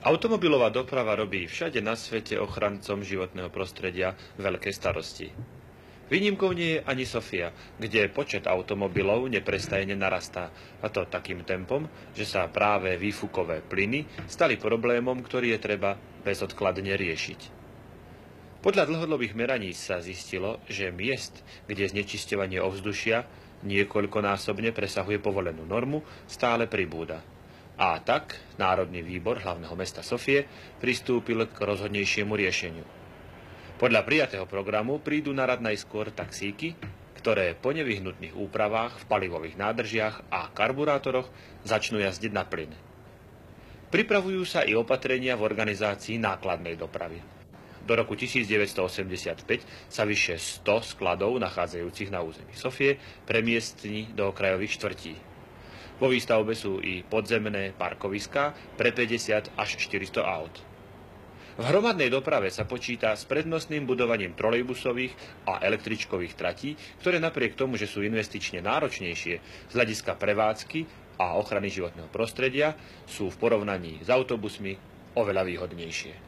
Automobilová doprava robí všade na svete ochrancom životného prostredia veľké starosti. Výnimkou nie je ani Sofia, kde počet automobilov neprestajne narastá, a to takým tempom, že sa práve výfukové plyny stali problémom, ktorý je treba bezodkladne riešiť. Podľa dlhodobých meraní sa zistilo, že miest, kde znečisťovanie ovzdušia niekoľkonásobne presahuje povolenú normu, stále pribúda. A tak Národný výbor hlavného mesta Sofie pristúpil k rozhodnejšiemu riešeniu. Podľa prijatého programu prídu na rad najskôr taxíky, ktoré po nevyhnutných úpravách v palivových nádržiach a karburátoroch začnú jazdiť na plyn. Pripravujú sa i opatrenia v organizácii nákladnej dopravy. Do roku 1985 sa vyše 100 skladov nachádzajúcich na území Sofie premiestní do okrajových štvrtí. Vo výstavbe sú i podzemné parkoviská pre 50 až 400 aut. V hromadnej doprave sa počíta s prednostným budovaním trolejbusových a električkových tratí, ktoré napriek tomu, že sú investične náročnejšie z hľadiska prevádzky a ochrany životného prostredia, sú v porovnaní s autobusmi oveľa výhodnejšie.